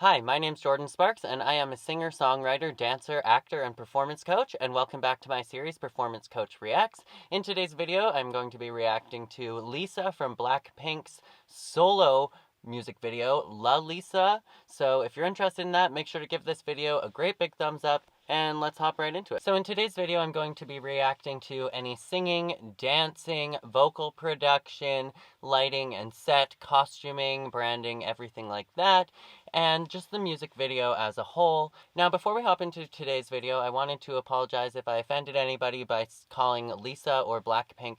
Hi, my name's Jordan Sparks, and I am a singer, songwriter, dancer, actor, and performance coach, and welcome back to my series, Performance Coach Reacts. In today's video, I'm going to be reacting to Lisa from BlackPink's solo music video, LALISA. So if you're interested in that, make sure to give this video a great big thumbs up, and let's hop right into it. So in today's video, I'm going to be reacting to any singing, dancing, vocal production, lighting and set, costuming, branding, everything like that, and just the music video as a whole. Now, before we hop into today's video, I wanted to apologize if I offended anybody by calling Lisa or BlackPink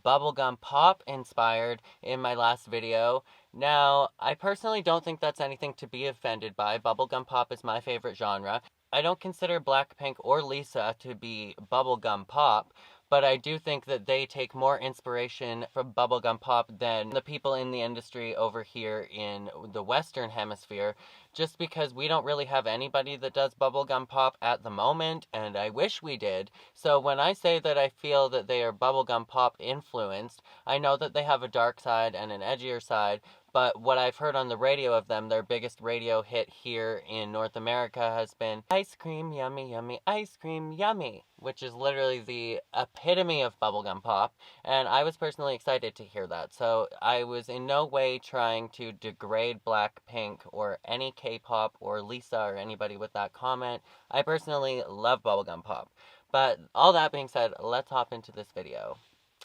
bubblegum pop inspired in my last video. Now, I personally don't think that's anything to be offended by. Bubblegum pop is my favorite genre. I don't consider BlackPink or Lisa to be bubblegum pop, but I do think that they take more inspiration from bubblegum pop than the people in the industry over here in the Western Hemisphere, just because we don't really have anybody that does bubblegum pop at the moment, and I wish we did. So when I say that I feel that they are bubblegum pop influenced, I know that they have a dark side and an edgier side, but what I've heard on the radio of them, their biggest radio hit here in North America has been Ice Cream Yummy Yummy Ice Cream Yummy, which is literally the epitome of bubblegum pop, and I was personally excited to hear that. So I was in no way trying to degrade BlackPink or any K-pop or Lisa or anybody with that comment. I personally love bubblegum pop. But all that being said, let's hop into this video,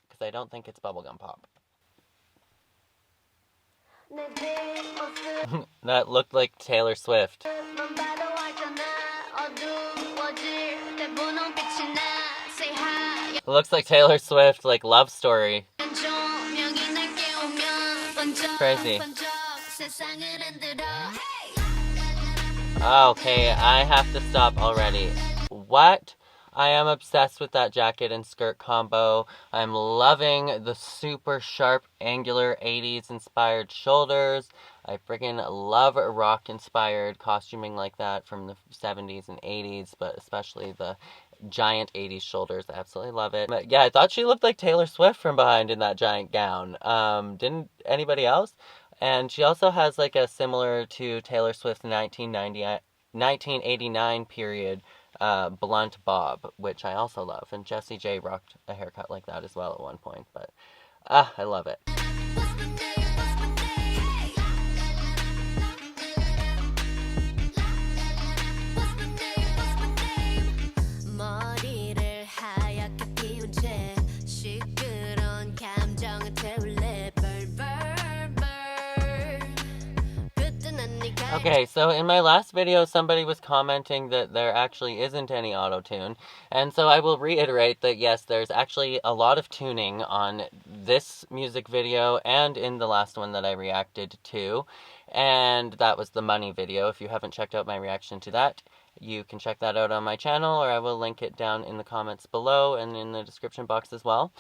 because I don't think it's bubblegum pop. That looked like Taylor Swift. It looks like Taylor Swift, like Love Story. Crazy. Okay, I have to stop already. What? I am obsessed with that jacket and skirt combo. I'm loving the super sharp, angular 80s inspired shoulders. I friggin' love rock inspired costuming like that from the 70s and 80s, but especially the giant 80s shoulders. I absolutely love it. But yeah, I thought she looked like Taylor Swift from behind in that giant gown. Didn't anybody else? And she also has like a similar to Taylor Swift's 1989 period blunt bob, which I also love, and Jessie J rocked a haircut like that as well at one point, but I love it. Okay, so in my last video, somebody was commenting that there actually isn't any auto-tune, and so I will reiterate that yes, there's actually a lot of tuning on this music video and in the last one that I reacted to, and that was the Money video. If you haven't checked out my reaction to that, you can check that out on my channel, or I will link it down in the comments below and in the description box as well.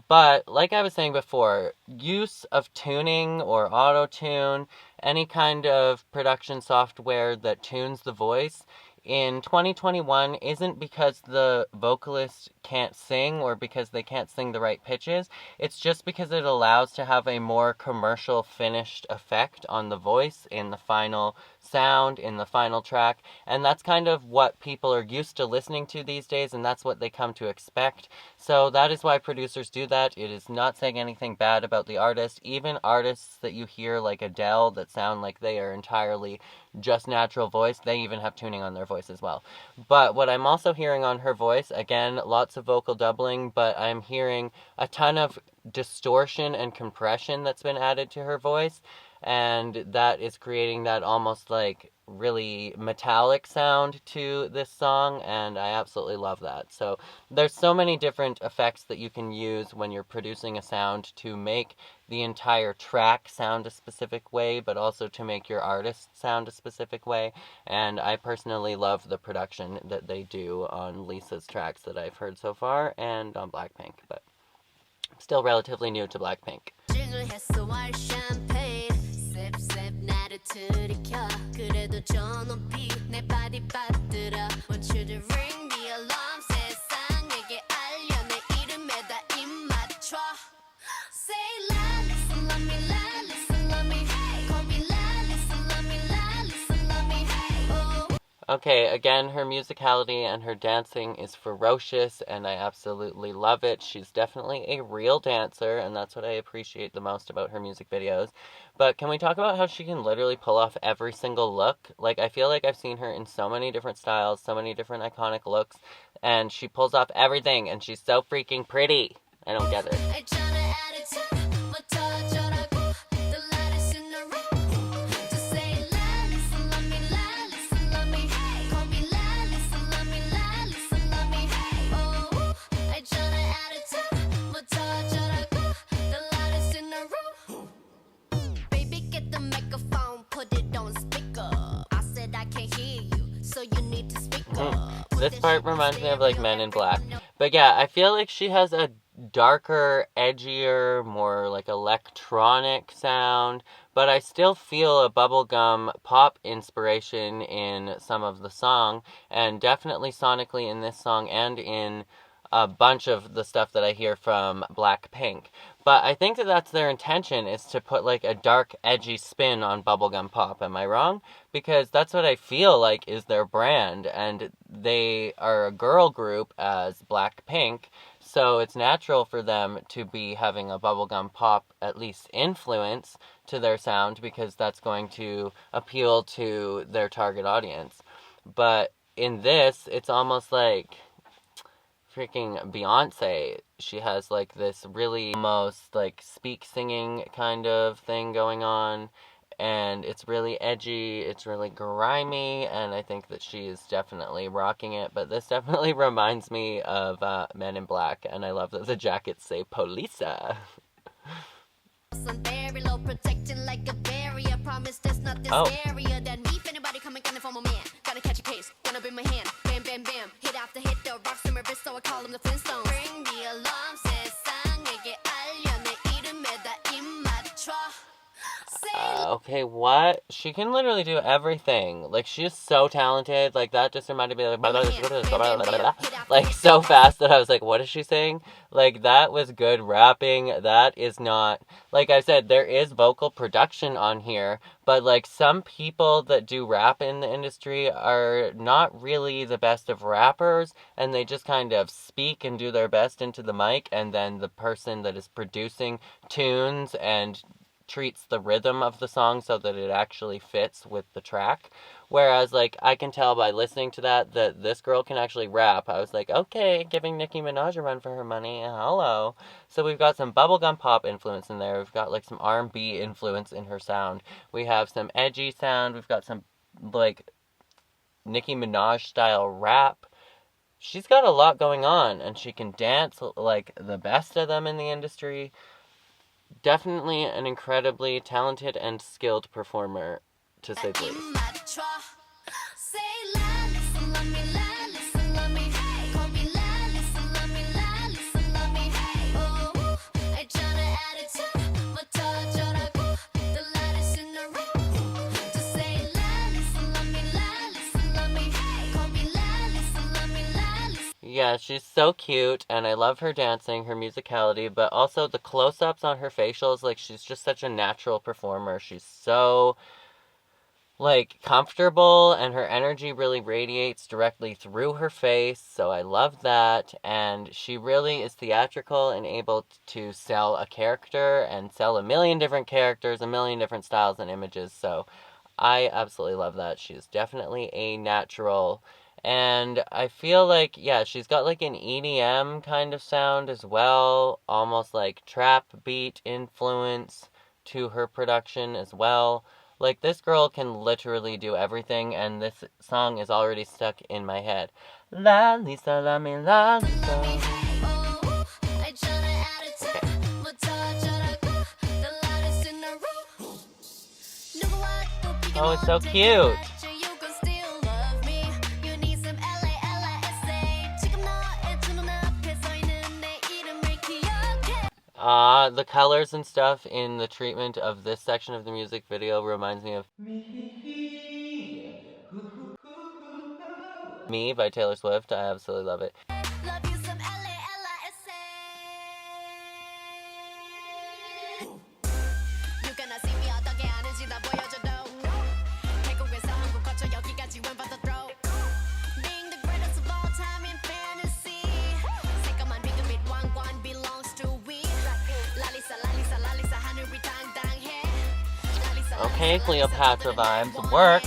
But, like I was saying before, use of tuning or auto-tune, any kind of production software that tunes the voice, in 2021 isn't because the vocalist can't sing or because they can't sing the right pitches. It's just because it allows to have a more commercial finished effect on the voice in the final sound, in the final track, and that's kind of what people are used to listening to these days, and that's what they come to expect. So that is why producers do that. It is not saying anything bad about the artist. Even artists that you hear like Adele that sound like they are entirely just natural voice, they even have tuning on their voice as well. But what I'm also hearing on her voice, again, lots of vocal doubling, but I'm hearing a ton of distortion and compression that's been added to her voice, and that is creating that almost like really metallic sound to this song, and I absolutely love that. So there's so many different effects that you can use when you're producing a sound to make the entire track sound a specific way, but also to make your artist sound a specific way, and I personally love the production that they do on Lisa's tracks that I've heard so far, and on BlackPink, but I'm still relatively new to BlackPink. Okay, again, her musicality and her dancing is ferocious, and I absolutely love it. She's definitely a real dancer, and that's what I appreciate the most about her music videos. But can we talk about how she can literally pull off every single look? Like, I feel like I've seen her in so many different styles, so many different iconic looks, and she pulls off everything, and she's so freaking pretty. I don't get it. This part reminds me of like Men in Black. But yeah, I feel like she has a darker, edgier, more like electronic sound, but I still feel a bubblegum pop inspiration in some of the song, and definitely sonically in this song and in a bunch of the stuff that I hear from BlackPink. But I think that that's their intention, is to put like a dark, edgy spin on bubblegum pop. Am I wrong? Because that's what I feel like is their brand, and they are a girl group as BlackPink, so it's natural for them to be having a bubblegum pop, at least influence, to their sound, because that's going to appeal to their target audience. But in this, it's almost like freaking Beyonce. She has like this really almost like speak singing kind of thing going on, and it's really edgy, it's really grimy, and I think that she is definitely rocking it. But this definitely reminds me of Men in Black, and I love that the jackets say Polisa. Oh. Okay, what? She can literally do everything. Like, she is so talented. Like, that just reminded me of like so fast that I was like, what is she saying? Like, that was good rapping. That is not, like I said, there is vocal production on here, but like some people that do rap in the industry are not really the best of rappers, and they just kind of speak and do their best into the mic, and then the person that is producing tunes and treats the rhythm of the song so that it actually fits with the track. Whereas, like, I can tell by listening to that this girl can actually rap. I was like, okay, giving Nicki Minaj a run for her money. Hello. So we've got some bubblegum pop influence in there. We've got, like, some R&B influence in her sound. We have some edgy sound. We've got some, like, Nicki Minaj style rap. She's got a lot going on, and she can dance like the best of them in the industry. Definitely an incredibly talented and skilled performer, to say the least. Yeah, she's so cute, and I love her dancing, her musicality, but also the close-ups on her facials. Like, she's just such a natural performer. She's so, like, comfortable, and her energy really radiates directly through her face, so I love that. And she really is theatrical and able to sell a character and sell a million different characters, a million different styles and images, so I absolutely love that. She's definitely a natural. And I feel like, yeah, she's got like an EDM kind of sound as well, almost like trap beat influence to her production as well. Like, this girl can literally do everything, and this song is already stuck in my head. LALISA, la me LALISA. Oh, it's so cute. The colors and stuff in the treatment of this section of the music video reminds me of Me by Taylor Swift. I absolutely love it. okay, Cleopatra vibes work.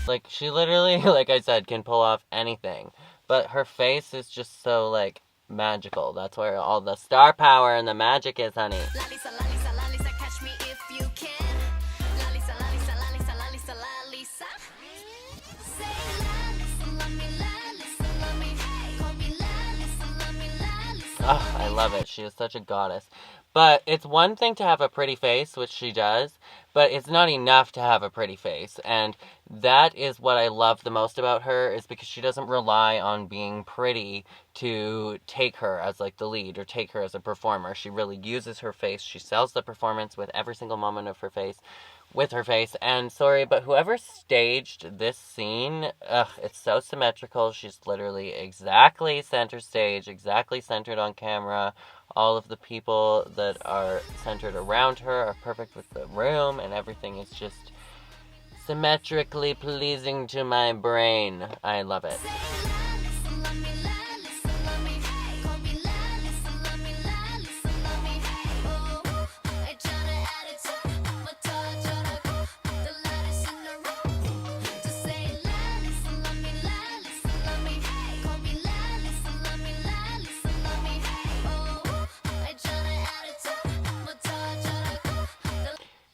Like, she literally, like I said, can pull off anything. But her face is just so, like, magical. That's where all the star power and the magic is, honey. LALISA, LALISA, LALISA, catch me if you can. LALISA, LALISA, LALISA, LALISA, LALISA. Say LALISA, love me, LALISA, love me. Call me LALISA, love me, LALISA. Oh, I love it. She is such a goddess. But it's one thing to have a pretty face, which she does, but it's not enough to have a pretty face. And that is what I love the most about her, is because she doesn't rely on being pretty to take her as like the lead or take her as a performer. She really uses her face. She sells the performance with every single moment of her face. With her face. And sorry, but whoever staged this scene, it's so symmetrical. She's literally exactly center stage, exactly centered on camera. All of the people that are centered around her are perfect with the room, and everything is just symmetrically pleasing to my brain. I love it.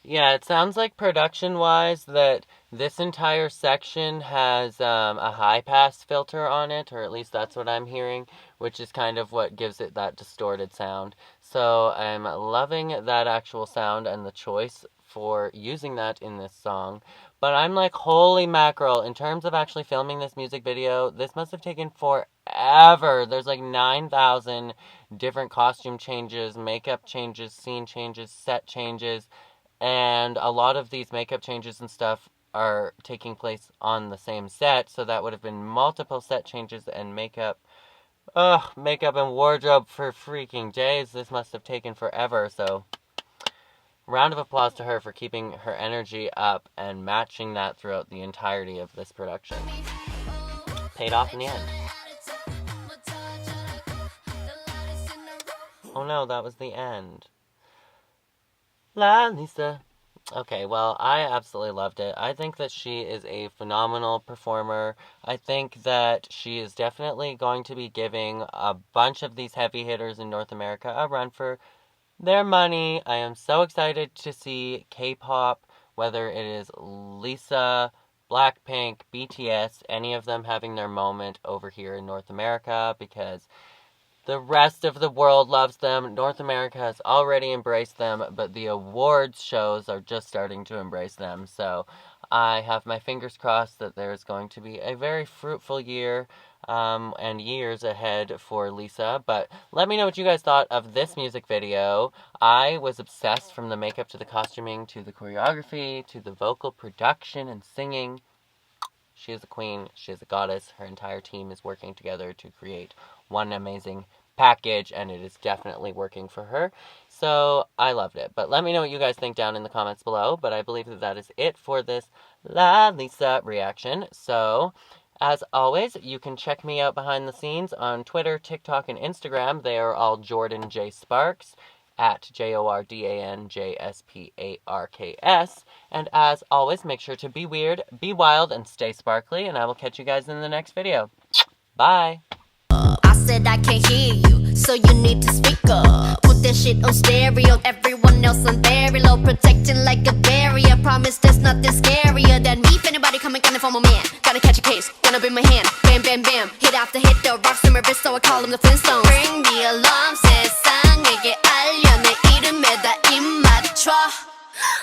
Yeah, it sounds like production-wise that this entire section has a high-pass filter on it, or at least that's what I'm hearing, which is kind of what gives it that distorted sound. So I'm loving that actual sound and the choice for using that in this song. But I'm like, holy mackerel, in terms of actually filming this music video, this must have taken forever. There's like 9,000 different costume changes, makeup changes, scene changes, set changes. And a lot of these makeup changes and stuff are taking place on the same set, so that would have been multiple set changes and makeup. Makeup and wardrobe for freaking days. This must have taken forever, so round of applause to her for keeping her energy up and matching that throughout the entirety of this production. Paid off in the end. Oh no, that was the end. LALISA. Okay, well, I absolutely loved it. I think that she is a phenomenal performer. I think that she is definitely going to be giving a bunch of these heavy hitters in North America a run for their money. I am so excited to see K-pop, whether it is Lisa, BlackPink, BTS, any of them having their moment over here in North America, because the rest of the world loves them. North America has already embraced them, but the awards shows are just starting to embrace them. So I have my fingers crossed that there's going to be a very fruitful year and years ahead for Lisa. But let me know what you guys thought of this music video. I was obsessed from the makeup to the costuming to the choreography to the vocal production and singing. She is a queen. She is a goddess. Her entire team is working together to create one amazing package, and it is definitely working for her. So I loved it. But let me know what you guys think down in the comments below. But I believe that that is it for this LALISA reaction. So as always, you can check me out behind the scenes on Twitter, TikTok, and Instagram. They are all Jordan J. Sparks, at JORDANJSPARKS. And as always, make sure to be weird, be wild, and stay sparkly, and I will catch you guys in the next video. Bye! I said I can't hear you, so you need to speak up. Put that shit on stereo, everyone else on very low, protecting like a barrier. Promise there's nothing scarier than me. If anybody coming for my man, gotta catch a case, gonna be my hand. Bam, bam, bam, hit after hit, the rocks in my wrist, so I call them the Flintstones. Ring the alarm, 세상에게 알려 내 이름에다 입 맞춰.